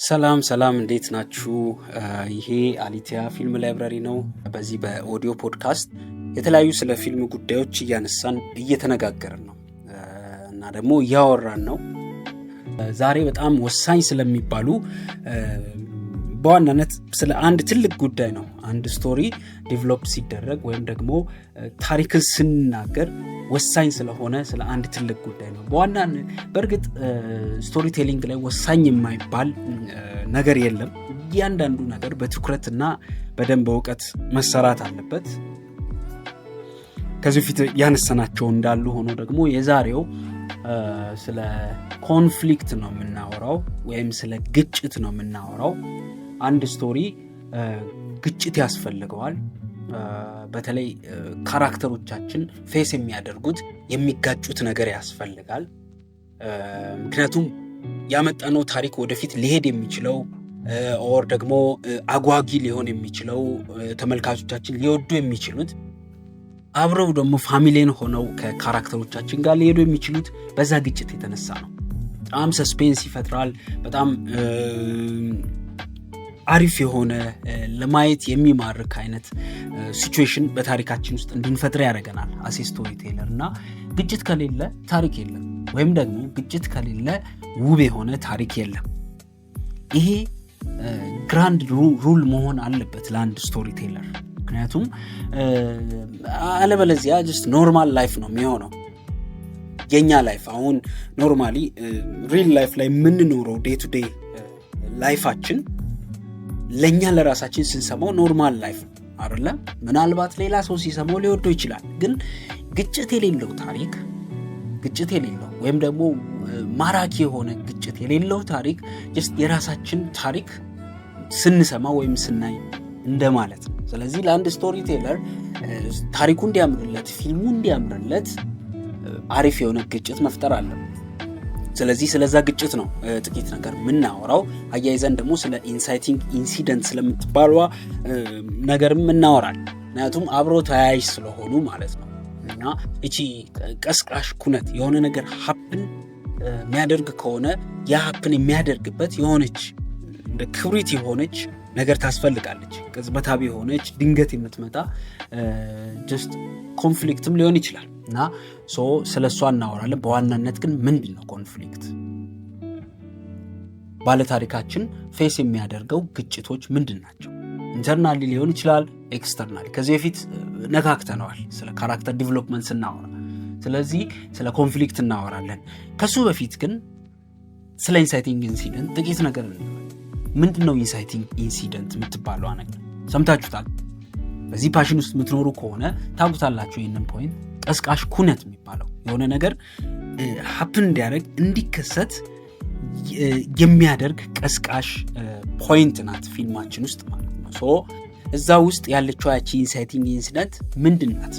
ሰላም እንዴት ናችሁ? ይሄ አሊቲያ ፊልም ላይብራሪ ነው። በዚህ በኦዲዮ ፖድካስት የተለያዩ ስለ ፊልም ጉዳዮች እያነሳን እየተነጋገርን ነው እና ደግሞ እያወራን ነው። ዛሬ በጣም ወሳኝ ስለሚባሉ በዋናነት ስለ አንድ ትልቅ ጉዳይ ነው። አንድ ስቶሪ ዲቨሎፕ ሲደረግ ወይም ደግሞ ታሪክን ስንናገር ወሳኝ ስለሆነ ስለ አንድ ትልቅ ጉዳይ ነው። በዋናነት በእርግጥ ስቶሪ ቴሊንግ ላይ ወሳኝ የማይባል ነገር የለም። እያንዳንዱ ነገር በትኩረትና በደንብ በእውቀት መሰራት አለበት። ከዚህ ፊት ያነሳናቸው እንዳሉ ሆኖ ደግሞ የዛሬው ስለ ኮንፍሊክት ነው የምናወራው ወይም ስለ ግጭት ነው የምናወራው። አንድ ስቶሪ ግጭት ያስፈልገዋል። በተለይ ካራክተሮቻችን ፌስ የሚያደርጉት የሚጋጩት ነገር ያስፈልጋል። ምክንያቱም ያመጣነው ታሪክ ወደፊት ሊሄድ የሚችለው ኦር ደግሞ አጓጊ ሊሆን የሚችለው ተመልካቾቻችን ሊወዱ የሚችሉት አብረው ደግሞ ፋሚሊን ሆነው ከካራክተሮቻችን ጋር ሊሄዱ የሚችሉት በዛ ግጭት የተነሳ ነው። በጣም ሰስፔንስ ይፈጥራል። በጣም አሪፍ የሆነ ለማየት የሚማርክ አይነት ሲቹዌሽን በታሪካችን ውስጥ እንድንፈጥር ያደርገናል አስ ስቶሪ ቴለር። እና ግጭት ከሌለ ታሪክ የለም፣ ወይም ደግሞ ግጭት ከሌለ ውብ የሆነ ታሪክ የለም። ይሄ ግራንድ ሩል መሆን አለበት ለአንድ ስቶሪ ቴለር። ምክንያቱም አለበለዚያ ጀስት ኖርማል ላይፍ ነው የሚሆነው። የኛ ላይፍ አሁን ኖርማሊ ሪል ላይፍ ላይ የምንኖረው ዴይ ቱ ዴይ ላይፋችን ለኛ ለራሳችን ስንሰማው ኖርማል ላይፍ አይደለ? ምናልባት ሌላ ሰው ሲሰማው ሊወደው ይችላል። ግን ግጭት የሌለው ታሪክ፣ ግጭት የሌለው ወይም ደግሞ ማራኪ የሆነ ግጭት የሌለው ታሪክ ጀስት የራሳችን ታሪክ ስንሰማ ወይም ስናይ እንደማለት ነው። ስለዚህ ለአንድ ስቶሪ ቴለር ታሪኩ እንዲያምርለት፣ ፊልሙ እንዲያምርለት አሪፍ የሆነ ግጭት መፍጠር አለበት። ስለዚህ ስለዛ ግጭት ነው ጥቂት ነገር የምናወራው። አያይዘን ደግሞ ስለ ኢንሳይቲንግ ኢንሲደንት ስለምትባሏ ነገርም እናወራለን። ምክንያቱም አብሮ ተያያዥ ስለሆኑ ማለት ነው። እና እቺ ቀስቃሽ ኩነት የሆነ ነገር ሀፕን የሚያደርግ ከሆነ ያ ሀፕን የሚያደርግበት የሆነች እንደ ክብሪት የሆነች ነገር ታስፈልጋለች። ቅጽበታዊ የሆነች ድንገት የምትመጣ ጀስት ኮንፍሊክትም ሊሆን ይችላል። እና ስለሷ እናወራለን። በዋናነት ግን ምንድን ነው ኮንፍሊክት? ባለታሪካችን ፌስ የሚያደርገው ግጭቶች ምንድን ናቸው? ኢንተርናሊ ሊሆን ይችላል፣ ኤክስተርናሊ። ከዚህ በፊት ነካክተነዋል ስለ ካራክተር ዲቨሎፕመንት ስናወራ። ስለዚህ ስለ ኮንፍሊክት እናወራለን። ከሱ በፊት ግን ስለ ኢንሳይቲንግ ኢንሲደንት ጥቂት ነገር እንበል። ምንድን ነው ኢንሳይቲንግ ኢንሲደንት የምትባለው ነገር? ሰምታችሁታል። በዚህ ፓሽን ውስጥ የምትኖሩ ከሆነ ታውቁታላችሁ ይህንን ፖይንት። ቀስቃሽ ኩነት የሚባለው የሆነ ነገር ሀፕን እንዲያደርግ እንዲከሰት የሚያደርግ ቀስቃሽ ፖይንት ናት ፊልማችን ውስጥ ማለት ነው። እዛ ውስጥ ያለችው ያቺ ኢንሳይቲንግ ኢንሲደንት ምንድን ናት?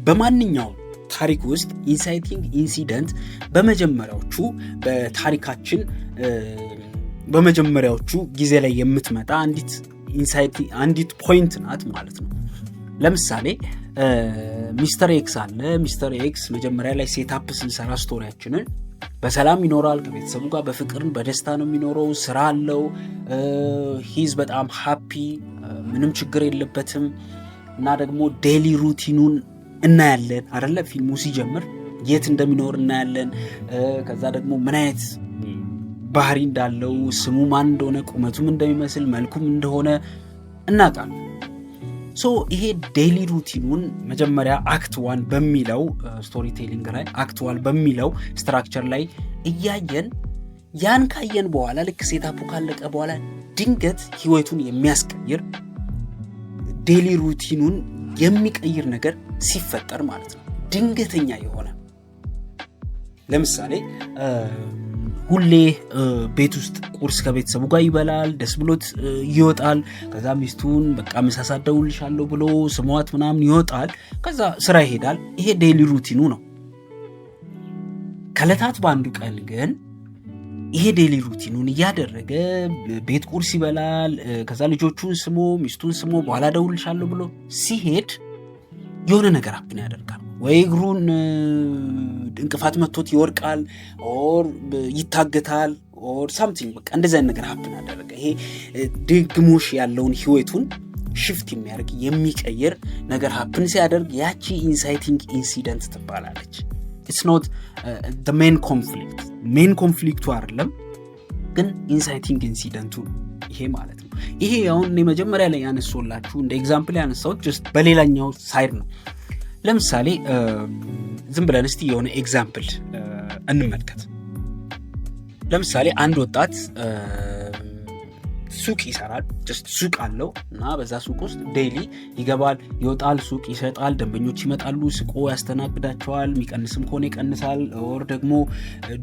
በማንኛውም ታሪክ ውስጥ ኢንሳይቲንግ ኢንሲደንት በመጀመሪያዎቹ በታሪካችን በመጀመሪያዎቹ ጊዜ ላይ የምትመጣ አንዲት ፖይንት ናት ማለት ነው። ለምሳሌ ሚስተር ኤክስ አለ። ሚስተር ኤክስ መጀመሪያ ላይ ሴታፕ ስንሰራ ስቶሪያችንን በሰላም ይኖራል። ከቤተሰቡ ጋር በፍቅርን በደስታ ነው የሚኖረው። ስራ አለው። ሂዝ በጣም ሃፒ፣ ምንም ችግር የለበትም። እና ደግሞ ዴይሊ ሩቲኑን እናያለን አይደለ? ፊልሙ ሲጀምር የት እንደሚኖር እናያለን። ከዛ ደግሞ ምን አይነት ባህሪ እንዳለው፣ ስሙ ማን እንደሆነ፣ ቁመቱም እንደሚመስል፣ መልኩም እንደሆነ እናውቃለን። ይሄ ዴይሊ ሩቲኑን መጀመሪያ አክት 1 በሚለው ስቶሪ ቴሊንግ ላይ አክት 1 በሚለው ስትራክቸር ላይ እያየን ያን ካየን በኋላ ልክ ሴታፑ ካለቀ በኋላ ድንገት ህይወቱን የሚያስቀይር ዴይሊ ሩቲኑን የሚቀይር ነገር ሲፈጠር ማለት ነው። ድንገተኛ የሆነ ለምሳሌ ሁሌ ቤት ውስጥ ቁርስ ከቤተሰቡ ጋር ይበላል፣ ደስ ብሎት ይወጣል። ከዛ ሚስቱን በቃ ምሳሳት ደውልልሻለሁ ብሎ ስሟት ምናምን ይወጣል። ከዛ ስራ ይሄዳል። ይሄ ዴይሊ ሩቲኑ ነው። ከዕለታት በአንዱ ቀን ግን ይሄ ዴይሊ ሩቲኑን እያደረገ ቤት ቁርስ ይበላል። ከዛ ልጆቹን ስሞ ሚስቱን ስሞ በኋላ ደውልልሻለሁ ብሎ ሲሄድ የሆነ ነገር አፕን ያደርጋል። ወይ እግሩን እንቅፋት መቶት ይወርቃል፣ ኦር ይታገታል፣ or something በቃ እንደዛ ነገር happen አደረገ። ይሄ ድግሞሽ ያለውን ህይወቱን ሽፍት የሚያደርግ የሚቀየር ነገር happen ሲያደርግ ያቺ inciting incident ትባላለች። it's not the main conflict አይደለም ግን inciting incident ይሄ ማለት ነው። ይሄ አሁን እኔ መጀመሪያ ላይ ያነሳውላችሁ እንደ ኤግዛምፕል ያነሳው just በሌላኛው ሳይድ ነው። ለምሳሌ ዝም ብለን እስቲ የሆነ ኤግዛምፕል እንመልከት። ለምሳሌ አንድ ወጣት ሱቅ ይሰራል። just ሱቅ አለው እና በዛ ሱቅ ውስጥ ዴይሊ ይገባል ይወጣል፣ ሱቅ ይሸጣል፣ ደንበኞች ይመጣሉ፣ ስቆ ያስተናግዳቸዋል፣ የሚቀንስም ከሆነ ይቀንሳል፣ or ደግሞ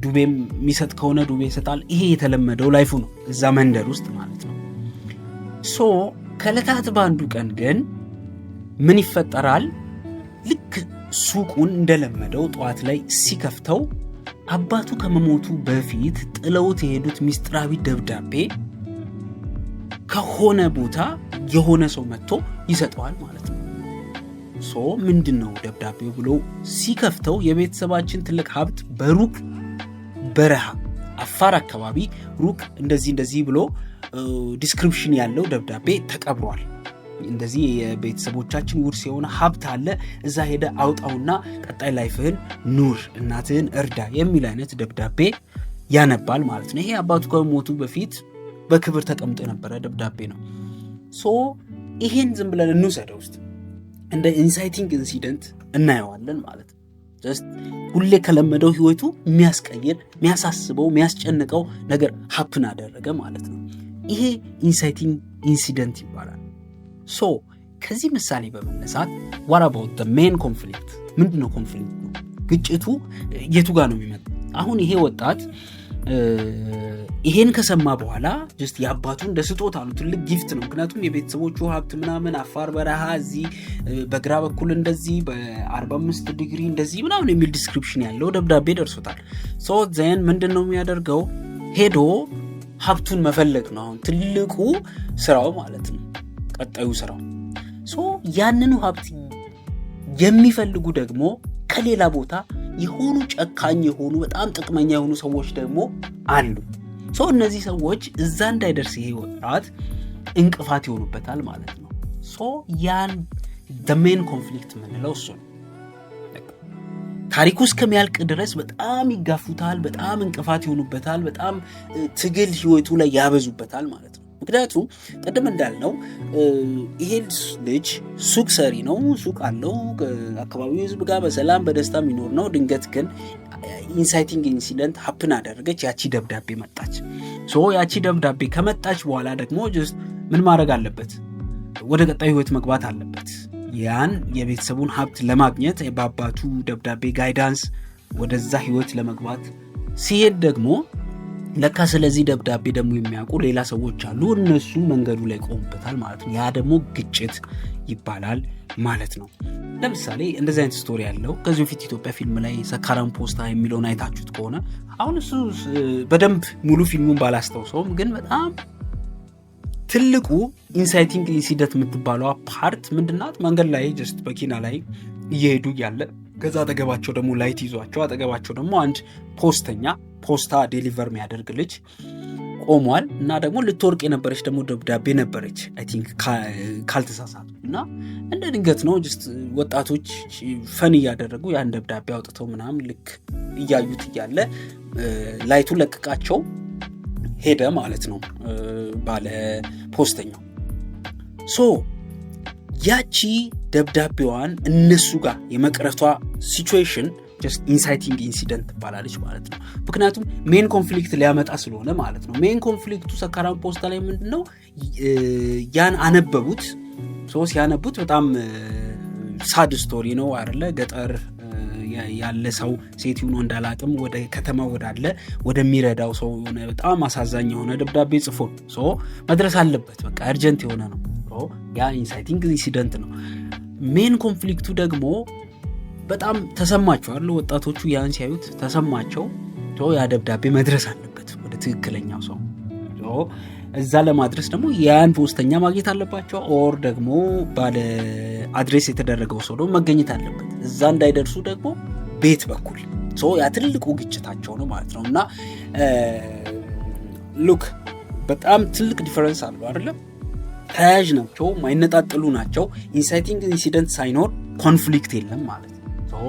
ዱቤም የሚሰጥ ከሆነ ዱቤ ይሰጣል። ይሄ የተለመደው ላይፉ ነው እዛ መንደር ውስጥ ማለት ነው። ሶ ከለታት ባንዱ ቀን ግን ምን ይፈጠራል? ልክ ሱቁን እንደለመደው ጠዋት ላይ ሲከፍተው አባቱ ከመሞቱ በፊት ጥለውት የሄዱት ሚስጥራዊ ደብዳቤ ከሆነ ቦታ የሆነ ሰው መጥቶ ይሰጠዋል ማለት ነው። ሶ ምንድነው ደብዳቤው ብሎ ሲከፍተው የቤተሰባችን ትልቅ ሀብት በሩቅ በረሃ አፋር አካባቢ ሩቅ እንደዚህ ብሎ ዲስክሪፕሽን ያለው ደብዳቤ ተቀብሯል። እንደዚህ የቤተሰቦቻችን ውርስ የሆነ ሀብት አለ፣ እዛ ሄደ አውጣውና ቀጣይ ላይፍህን ኑር፣ እናትህን እርዳ የሚል አይነት ደብዳቤ ያነባል ማለት ነው። ይሄ አባቱ ከሞቱ በፊት በክብር ተቀምጦ የነበረ ደብዳቤ ነው። ሶ ይሄን ዝም ብለን እንውሰደው ውስጥ እንደ ኢንሳይቲንግ ኢንሲደንት እናየዋለን ማለት ነው። ጀስት ሁሌ ከለመደው ህይወቱ የሚያስቀይር የሚያሳስበው የሚያስጨንቀው ነገር ሀፕን አደረገ ማለት ነው። ይሄ ኢንሳይቲንግ ኢንሲደንት ይባላል። ሶ ከዚህ ምሳሌ በመነሳት what about the main conflict? ምንድነው ኮንፍሊክቱ? ግጭቱ የቱ ጋር ነው የሚመጣው? አሁን ይሄ ወጣት ይሄን ከሰማ በኋላ ጀስት የአባቱ እንደ ስጦታ ነው፣ ትልቅ ጊፍት ነው። ምክንያቱም የቤተሰቦቹ ሀብት ምናምን አፋር በረሃ እዚህ በግራ በኩል እንደዚህ በ45 ዲግሪ እንደዚህ ምናምን የሚል ዲስክሪፕሽን ያለው ደብዳቤ ደርሶታል። ሶ ዘን ምንድነው የሚያደርገው? ሄዶ ሀብቱን መፈለግ ነው አሁን ትልቁ ስራው ማለት ነው፣ ቀጣዩ ስራው። ሶ ያንኑ ሀብት የሚፈልጉ ደግሞ ከሌላ ቦታ የሆኑ ጨካኝ የሆኑ በጣም ጥቅመኛ የሆኑ ሰዎች ደግሞ አሉ። ሶ እነዚህ ሰዎች እዛ እንዳይደርስ ይሄ ወጣት እንቅፋት ይሆኑበታል ማለት ነው። ሶ ያን the main conflict ምንለው እሱ ነው። ታሪኩ እስከሚያልቅ ድረስ በጣም ይጋፉታል፣ በጣም እንቅፋት ይሆኑበታል፣ በጣም ትግል ህይወቱ ላይ ያበዙበታል ማለት ነው። ምክንያቱም ቀደም እንዳልነው ይሄ ልጅ ሱቅ ሰሪ ነው፣ ሱቅ አለው፣ አካባቢው ህዝብ ጋር በሰላም በደስታ የሚኖር ነው። ድንገት ግን ኢንሳይቲንግ ኢንሲደንት ሀፕን አደረገች። ያቺ ደብዳቤ መጣች። ሶ ያቺ ደብዳቤ ከመጣች በኋላ ደግሞ ጀስት ምን ማድረግ አለበት? ወደ ቀጣዩ ህይወት መግባት አለበት። ያን የቤተሰቡን ሀብት ለማግኘት በአባቱ ደብዳቤ ጋይዳንስ ወደዛ ህይወት ለመግባት ሲሄድ ደግሞ ለካ ስለዚህ ደብዳቤ ደግሞ የሚያውቁ ሌላ ሰዎች አሉ። እነሱ መንገዱ ላይ ቆሙበታል ማለት ነው። ያ ደግሞ ግጭት ይባላል ማለት ነው። ለምሳሌ እንደዚህ አይነት ስቶሪ ያለው ከዚህ በፊት ኢትዮጵያ ፊልም ላይ ሰካራም ፖስታ የሚለውን አይታችሁት ከሆነ አሁን እሱ በደንብ ሙሉ ፊልሙን ባላስታውሰውም ግን በጣም ትልቁ ኢንሳይቲንግ ኢንሲደንት የምትባለው ፓርት ምንድናት? መንገድ ላይ ጀስት በኪና ላይ እየሄዱ ያለ ከዛ አጠገባቸው ደግሞ ላይት ይዟቸው አጠገባቸው ደግሞ አንድ ፖስታ ዴሊቨር የሚያደርግ ልጅ ቆሟል እና ደግሞ ልትወርቅ የነበረች ደግሞ ደብዳቤ ነበረች አይ ቲንክ ካልተሳሳቱ እና እንደ ድንገት ነው ጀስት ወጣቶች ፈን እያደረጉ ያን ደብዳቤ አውጥተው ምናምን ልክ እያዩት እያለ ላይቱ ለቅቃቸው ሄደ ማለት ነው ባለ ፖስተኛው። ሶ ያቺ ደብዳቤዋን እነሱ ጋር የመቅረቷ ሲቹዌሽን just inciting incident ትባላለች ማለት ነው። ምክንያቱም ሜን ኮንፍሊክት ሊያመጣ ስለሆነ ማለት ነው። ሜን ኮንፍሊክቱ ሰካራም ፖስታ ላይ ምንድነው? ያን አነበቡት። ሲያነቡት በጣም ሳድ ስቶሪ ነው አይደለ? ገጠር ያለ ሰው ሴት ሆኖ እንዳላቅም ወደ ከተማ ወዳለ ወደሚረዳው ሰው ሆነ በጣም አሳዛኝ የሆነ ደብዳቤ ጽፎ መድረስ አለበት። በቃ አርጀንት የሆነ ነው። ያ ኢንሳይቲንግ ኢንሲደንት ነው። ሜን ኮንፍሊክቱ ደግሞ በጣም ተሰማቸው አሉ ወጣቶቹ ያን ሲያዩት ተሰማቸው። ያ ደብዳቤ መድረስ አለበት ወደ ትክክለኛው ሰው። እዛ ለማድረስ ደግሞ ያን ፖስተኛ ማግኘት አለባቸው። ኦር ደግሞ ባለ አድሬስ የተደረገው ሰው ደግሞ መገኘት አለበት። እዛ እንዳይደርሱ ደግሞ ቤት በኩል ያ ትልቁ ግጭታቸው ነው ማለት ነው። እና ሉክ በጣም ትልቅ ዲፈረንስ አለው አይደለም? ተያያዥ ናቸው፣ ማይነጣጥሉ ናቸው። ኢንሳይቲንግ ኢንሲደንት ሳይኖር ኮንፍሊክት የለም ማለት ነው።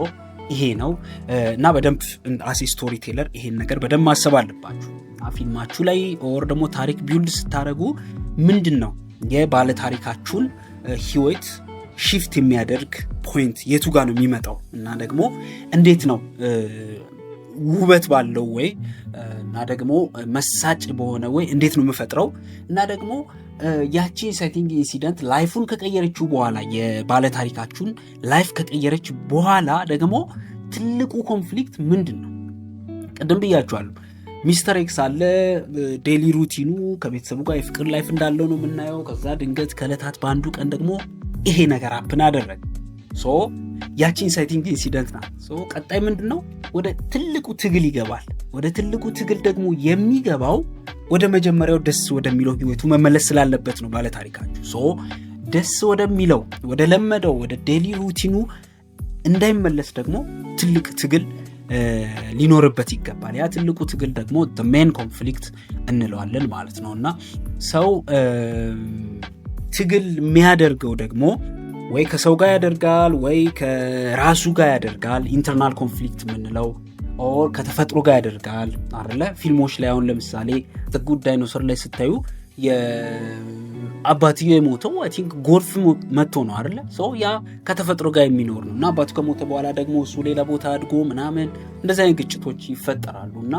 ይሄ ነው እና በደንብ አሴ ስቶሪ ቴለር ይሄን ነገር በደንብ ማሰብ አለባችሁ። ፊልማችሁ ላይ ኦር ደግሞ ታሪክ ቢውልድ ስታደርጉ ምንድን ነው የባለ ታሪካችሁን ህይወት ሺፍት የሚያደርግ ፖይንት የቱ ጋር ነው የሚመጣው እና ደግሞ እንዴት ነው ውበት ባለው ወይ እና ደግሞ መሳጭ በሆነ ወይ እንዴት ነው የምፈጥረው እና ደግሞ ያቺ ኢንሳይቲንግ ኢንሲደንት ላይፉን ከቀየረችው በኋላ የባለ ታሪካችሁን ላይፍ ከቀየረች በኋላ ደግሞ ትልቁ ኮንፍሊክት ምንድን ነው? ቅድም ብያችኋለሁ። ሚስተር ኤክስ አለ፣ ዴሊ ሩቲኑ ከቤተሰቡ ጋር የፍቅር ላይፍ እንዳለው ነው የምናየው። ከዛ ድንገት ከዕለታት በአንዱ ቀን ደግሞ ይሄ ነገር አፕን አደረገ። ያቺ ኢንሳይቲንግ ኢንሲደንት ናት። ቀጣይ ምንድን ነው? ወደ ትልቁ ትግል ይገባል። ወደ ትልቁ ትግል ደግሞ የሚገባው ወደ መጀመሪያው ደስ ወደሚለው ህይወቱ መመለስ ስላለበት ነው ባለ ታሪካችሁ። ደስ ወደሚለው ወደ ለመደው ወደ ዴሊ ሩቲኑ እንዳይመለስ ደግሞ ትልቅ ትግል ሊኖርበት ይገባል። ያ ትልቁ ትግል ደግሞ ሜን ኮንፍሊክት እንለዋለን ማለት ነው። እና ሰው ትግል የሚያደርገው ደግሞ ወይ ከሰው ጋር ያደርጋል ወይ ከራሱ ጋር ያደርጋል። ኢንተርናል ኮንፍሊክት የምንለው ኦር ከተፈጥሮ ጋር ያደርጋል አይደለ? ፊልሞች ላይ አሁን ለምሳሌ ዘ ጉድ ዳይኖሰር ላይ ስታዩ የአባትየው የሞተው አይ ቲንክ ጎርፍ መጥቶ ነው አይደለ? ያ ከተፈጥሮ ጋር የሚኖር ነው እና አባቱ ከሞተ በኋላ ደግሞ እሱ ሌላ ቦታ አድጎ ምናምን እንደዚህ አይነት ግጭቶች ይፈጠራሉ እና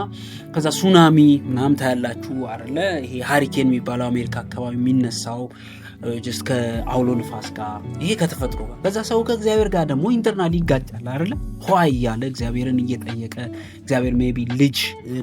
ከዛ ሱናሚ ምናምን ታያላችሁ አይደለ? ይሄ ሃሪኬን የሚባለው አሜሪካ አካባቢ የሚነሳው ጀስት ከአውሎ ንፋስ ጋር ይሄ ከተፈጥሮ ጋር። ከዛ ሰው ከእግዚአብሔር ጋር ደግሞ ኢንተርናሊ ይጋጫል አይደለ? ሆይ እያለ እግዚአብሔርን እየጠየቀ እግዚአብሔር ሜቢ ልጅ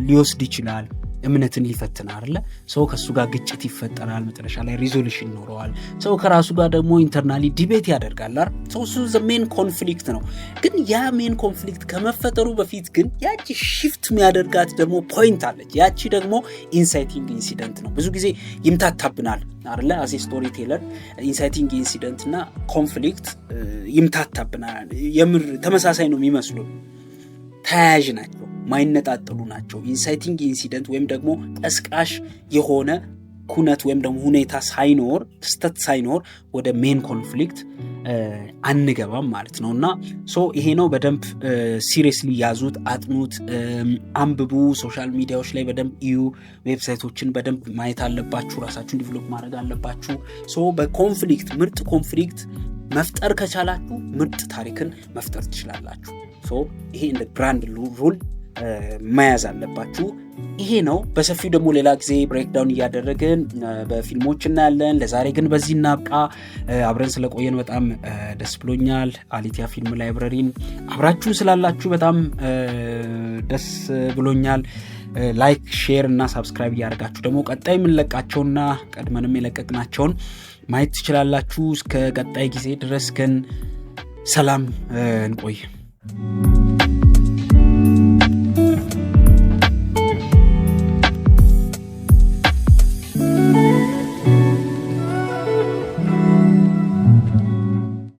ሊወስድ ይችላል፣ እምነትን ሊፈትን አይደለ? ሰው ከሱ ጋር ግጭት ይፈጠራል፣ መጨረሻ ላይ ሪዞሉሽን ይኖረዋል። ሰው ከራሱ ጋር ደግሞ ኢንተርናሊ ዲቤት ያደርጋል አይደል? እሱ ሜን ኮንፍሊክት ነው። ግን ያ ሜን ኮንፍሊክት ከመፈጠሩ በፊት ግን ያቺ ሺፍት የሚያደርጋት ደግሞ ፖይንት አለች። ያቺ ደግሞ ኢንሳይቲንግ ኢንሲደንት ነው። ብዙ ጊዜ ይምታታብናል አይደለ? አሴ ስቶሪ ቴለር ኢንሳይቲንግ ኢንሲደንት እና ኮንፍሊክት ይምታታብናል። የምር ተመሳሳይ ነው የሚመስሉ፣ ተያያዥ ናቸው፣ ማይነጣጥሉ ናቸው። ኢንሳይቲንግ ኢንሲደንት ወይም ደግሞ ቀስቃሽ የሆነ ኩነት ወይም ደግሞ ሁኔታ ሳይኖር ክስተት ሳይኖር ወደ ሜን ኮንፍሊክት አንገባም ማለት ነው። እና ይሄ ነው። በደንብ ሲሪየስሊ ያዙት፣ አጥኑት፣ አንብቡ። ሶሻል ሚዲያዎች ላይ በደንብ እዩ። ዌብሳይቶችን በደንብ ማየት አለባችሁ። ራሳችሁን ዲቨሎፕ ማድረግ አለባችሁ። በኮንፍሊክት ምርጥ ኮንፍሊክት መፍጠር ከቻላችሁ ምርጥ ታሪክን መፍጠር ትችላላችሁ። ይሄ እንደ ግራንድ ሩል መያዝ አለባችሁ። ይሄ ነው። በሰፊው ደግሞ ሌላ ጊዜ ብሬክዳውን እያደረግን በፊልሞች እናያለን። ለዛሬ ግን በዚህ እናብቃ። አብረን ስለቆየን በጣም ደስ ብሎኛል። አሊቲያ ፊልም ላይብረሪን አብራችሁን ስላላችሁ በጣም ደስ ብሎኛል። ላይክ፣ ሼር እና ሳብስክራይብ እያደረጋችሁ ደግሞ ቀጣይ የምንለቃቸውና ቀድመንም የለቀቅናቸውን ማየት ትችላላችሁ። እስከ ቀጣይ ጊዜ ድረስ ግን ሰላም እንቆይ።